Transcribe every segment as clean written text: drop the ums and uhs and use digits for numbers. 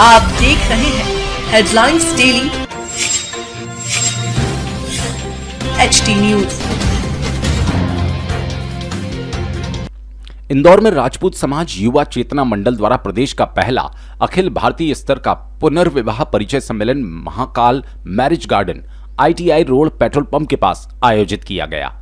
आप देख रहे हैं headlines daily HD news. Indore में राजपूत समाज युवा चेतना मंडल द्वारा प्रदेश का पहला अखिल भारतीय स्तर का पुनर्विवाह परिचय सम्मेलन Mahakal marriage garden ITI road petrol pump के पास आयोजित किया गया।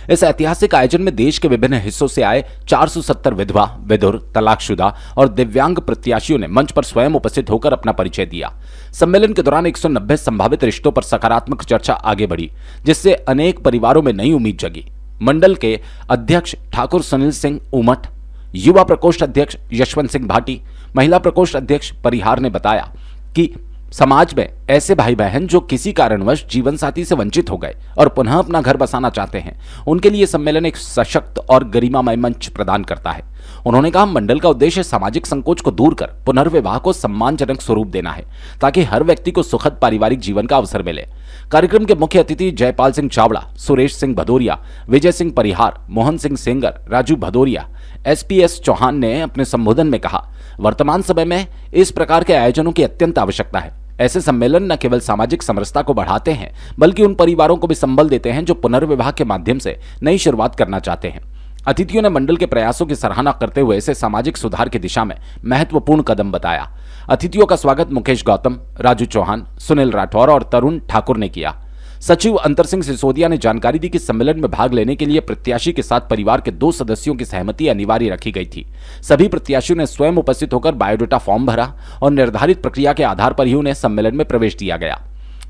इस ऐतिहासिक आयोजन में देश के विभिन्न हिस्सों से आए 470 विधवा, विधुर, तलाकशुदा और दिव्यांग प्रत्याशियों ने मंच पर स्वयं उपस्थित होकर अपना परिचय दिया। सम्मेलन के दौरान 190 संभावित रिश्तों पर सकारात्मक चर्चा आगे बढ़ी, जिससे अनेक परिवारों में नई उम्मीद जगी। मंडल के अध्यक्ष ठाकुर सुनील सिंह उमठ, युवा प्रकोष्ठ अध्यक्ष यशवंत सिंह भाटी, महिला प्रकोष्ठ अध्यक्ष परिहार ने बताया कि समाज में ऐसे भाई बहन जो किसी कारणवश जीवन साथी से वंचित हो गए और पुनः अपना घर बसाना चाहते हैं, उनके लिए सम्मेलन एक सशक्त और गरिमामय मंच प्रदान करता है। उन्होंने कहा, मंडल का उद्देश्य सामाजिक संकोच को दूर कर पुनर्विवाह को सम्मानजनक स्वरूप देना है, ताकि हर व्यक्ति को सुखद पारिवारिक जीवन का अवसर मिले। कार्यक्रम के मुख्य अतिथि जयपाल सिंह चावड़ा, सुरेश सिंह भदौरिया, विजय सिंह परिहार, मोहन सिंह सेंगर, राजू भदौरिया, SPS चौहान ने अपने संबोधन में कहा, वर्तमान समय में इस प्रकार के आयोजनों की अत्यंत आवश्यकता है। ऐसे सम्मेलन न केवल सामाजिक समरसता को बढ़ाते हैं, बल्कि उन परिवारों को भी संबल देते हैं जो पुनर्विवाह के माध्यम से नई शुरुआत करना चाहते हैं। अतिथियों ने मंडल के प्रयासों की सराहना करते हुए इसे सामाजिक सुधार की दिशा में महत्वपूर्ण कदम बताया। अतिथियों का स्वागत मुकेश गौतम, राजू चौहान, सुनील राठौर और तरुण ठाकुर ने किया। सचिव अंतर सिंह सिसोदिया ने जानकारी दी कि सम्मेलन में भाग लेने के लिए प्रत्याशी के साथ परिवार के 2 सदस्यों की सहमति अनिवार्य रखी गई थी। सभी प्रत्याशियों ने स्वयं उपस्थित होकर बायोडाटा फॉर्म भरा और निर्धारित प्रक्रिया के आधार पर ही उन्हें सम्मेलन में प्रवेश दिया गया।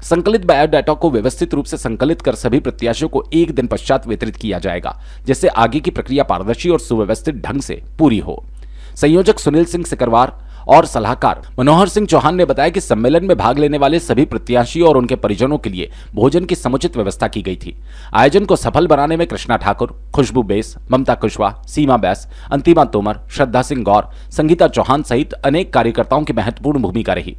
संकलित बायोडाटा को व्यवस्थित रूप से संकलित कर सभी प्रत्याशियों को 1 दिन पश्चात वितरित किया जाएगा, जिससे आगे की प्रक्रिया पारदर्शी और सुव्यवस्थित ढंग से पूरी हो। संयोजक सुनील सिंह सिकरवार और सलाहकार मनोहर सिंह चौहान ने बताया कि सम्मेलन में भाग लेने वाले सभी प्रत्याशियों और उनके परिजनों के लिए भोजन की समुचित व्यवस्था की गई थी। आयोजन को सफल बनाने में कृष्णा ठाकुर, खुशबू बेस, ममता कुशवाहा, सीमा बैस, अंतिमा तोमर, श्रद्धा सिंह गौर, संगीता चौहान सहित अनेक कार्यकर्ताओं की महत्वपूर्ण भूमिका रही।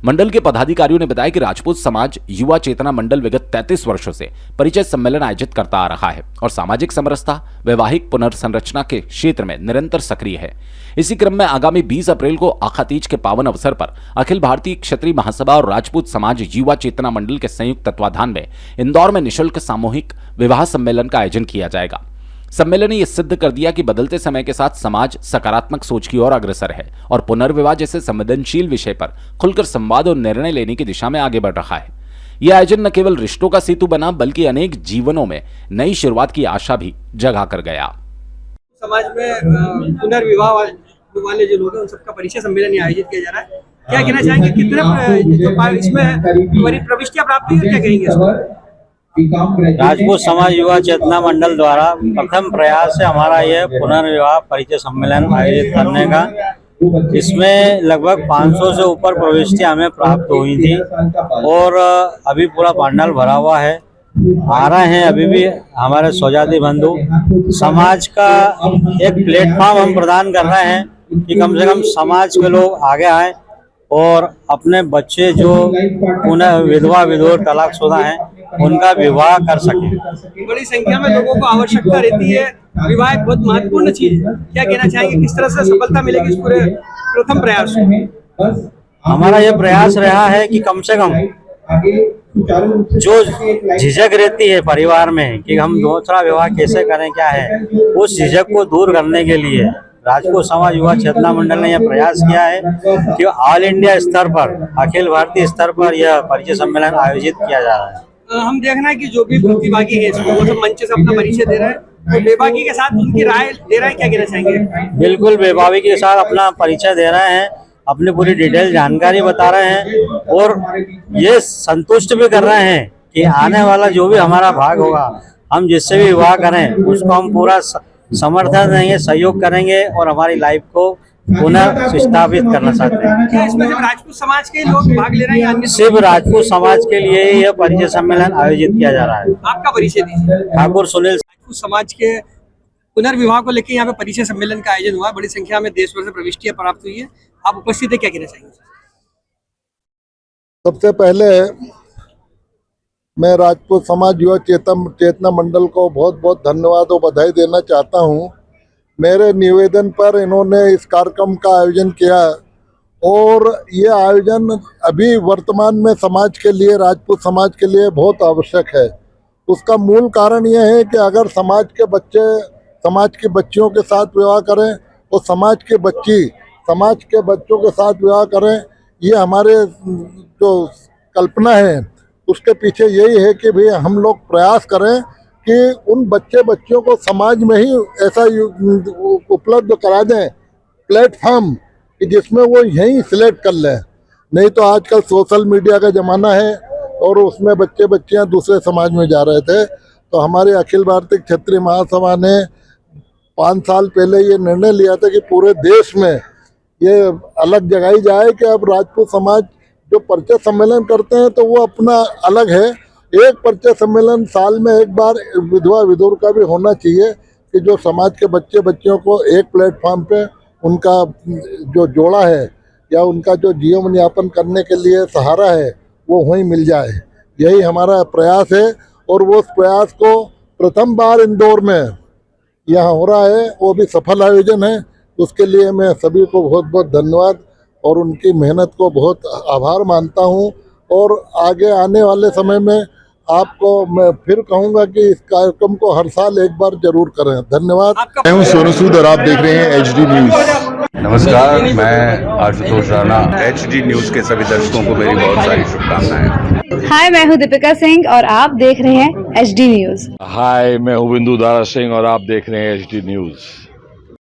मंडल के पदाधिकारियों ने बताया कि राजपूत समाज युवा चेतना मंडल विगत 33 वर्षों से परिचय सम्मेलन आयोजित करता आ रहा है और सामाजिक समरसता, वैवाहिक पुनर्संरचना के क्षेत्र में निरंतर सक्रिय है। इसी क्रम में आगामी 20 अप्रैल को आखातीज के पावन अवसर पर अखिल भारतीय क्षत्रिय महासभा और राजपूत समाज युवा चेतना मंडल के संयुक्त तत्वाधान में इंदौर में निःशुल्क सामूहिक विवाह सम्मेलन का आयोजन किया जाएगा। सम्मेलन ने यह सिद्ध कर दिया कि बदलते समय के साथ समाज सकारात्मक सोच की ओर अग्रसर है और पुनर्विवाह जैसे संवेदनशील विषय पर खुलकर संवाद और निर्णय लेने की दिशा में आगे बढ़ रहा है। यह आयोजन न केवल रिश्तों का सेतु बना, बल्कि अनेक जीवनों में नई शुरुआत की आशा भी जगा कर गया। समाज में पुनर्विवाह वाले जो लोग हैं उन सबका परिचय सम्मेलन आयोजित किया जा रहा है। क्या कहना चाहेंगे, कितने इसमें प्रविष्टियां प्राप्त हुई, क्या कहेंगे इसको? राजपूत समाज युवा चेतना मंडल द्वारा प्रथम प्रयास है हमारा यह पुनर्विवाह परिचय सम्मेलन आयोजित करने का। इसमें लगभग 500 से ऊपर प्रविष्टियां हमें प्राप्त हुई थी और अभी पूरा पंडाल भरा हुआ है। आ रहे हैं अभी भी हमारे स्वजाति बंधु। समाज का एक प्लेटफॉर्म हम प्रदान कर रहे हैं कि कम से कम समाज के लोग आगे आए और अपने बच्चे जो पुनः विधवा, विधुर, तलाकशुदा हैं उनका विवाह कर सके। बड़ी संख्या में लोगों को आवश्यकता रहती है, विवाह एक बहुत महत्वपूर्ण चीज है। क्या कहना चाहेंगे, किस तरह से सफलता मिलेगी इस पूरे प्रथम प्रयास में? हमारा यह प्रयास रहा है कि कम से कम जो झिझक रहती है परिवार में कि हम दूसरा विवाह कैसे करें, क्या है, उस झिझक को दूर करने के लिए राजपूत समाज युवा चेतना मंडल ने यह प्रयास किया है कि ऑल इंडिया स्तर पर, अखिल भारतीय स्तर पर यह परिचय सम्मेलन आयोजित किया जा रहा है। हम देखना है कि जो भी प्रतिभागी है इसको वो सब मंच से अपना परिचय दे रहे हैं, तो बेबाकी के साथ उनकी राय दे रहे हैं। क्या कहना चाहेंगे? बिल्कुल बेबाकी के साथ अपना परिचय दे रहे हैं, अपनी पूरी डिटेल जानकारी बता रहे हैं और ये संतुष्ट भी कर रहे हैं कि आने वाला जो भी हमारा भाग होगा, हम जिससे भी विवाह करें उसको हम पूरा समर्थन देंगे, सहयोग करेंगे और हमारी लाइफ को पुनः स्थापित करना चाहते हैं। क्या इसमें सिर्फ राजपूत समाज के लोग भाग ले रहे हैं? सिर्फ राजपूत समाज के लिए यह परिचय सम्मेलन आयोजित किया जा रहा है। आपका परिचय दीजिए। ठाकुर सुनील। राजपूत समाज के पुनर्विवाह को लेकर यहाँ पे परिचय सम्मेलन का आयोजन हुआ। बड़ी संख्या में देश भर से प्रविष्टियां प्राप्त हुई है। आप उपस्थित है, क्या कहना चाहेंगे? सबसे पहले मैं राजपूत समाज युवा चेतना मंडल को बहुत बहुत धन्यवाद और बधाई देना चाहता हूं। मेरे निवेदन पर इन्होंने इस कार्यक्रम का आयोजन किया और ये आयोजन अभी वर्तमान में समाज के लिए, राजपूत समाज के लिए बहुत आवश्यक है। उसका मूल कारण यह है कि अगर समाज के बच्चे समाज की बच्चियों के साथ विवाह करें और समाज की बच्ची समाज के बच्चों के साथ विवाह करें, ये हमारे जो कल्पना है उसके पीछे यही है कि भाई हम लोग प्रयास करें कि उन बच्चे बच्चियों को समाज में ही ऐसा उपलब्ध करा दें प्लेटफॉर्म कि जिसमें वो यहीं सिलेक्ट कर लें। नहीं तो आजकल सोशल मीडिया का ज़माना है और उसमें बच्चे बच्चियां दूसरे समाज में जा रहे थे। तो हमारे अखिल भारतीय क्षत्रिय महासभा ने 5 साल पहले ये निर्णय लिया था कि पूरे देश में ये अलग जगाई जाए कि अब राजपूत समाज जो परिचय सम्मेलन करते हैं तो वो अपना अलग है। एक परिचय सम्मेलन साल में एक बार विधवा विधुर का भी होना चाहिए कि जो समाज के बच्चे बच्चियों को एक प्लेटफॉर्म पे उनका जो जोड़ा है या उनका जो जीवन यापन करने के लिए सहारा है वो वहीं मिल जाए। यही हमारा प्रयास है और वो उस प्रयास को प्रथम बार इंदौर में यहाँ हो रहा है, वो भी सफल आयोजन है। उसके लिए मैं सभी को बहुत बहुत धन्यवाद और उनकी मेहनत को बहुत आभार मानता हूँ। और आगे आने वाले समय में आपको मैं फिर कहूँगा कि इस कार्यक्रम को हर साल एक बार जरूर करें। धन्यवाद। मैं हूं सोनू सूद और आप देख रहे हैं HD न्यूज़। नमस्कार, मैं आशुतोष राणा। HD न्यूज़ के सभी दर्शकों को मेरी बहुत सारी शुभकामनाएं। हाय, मैं हूँ दीपिका सिंह और आप देख रहे हैं HD न्यूज़। हाय, मैं हूँ बिंदु दारा सिंह और आप देख रहे हैं HD न्यूज़।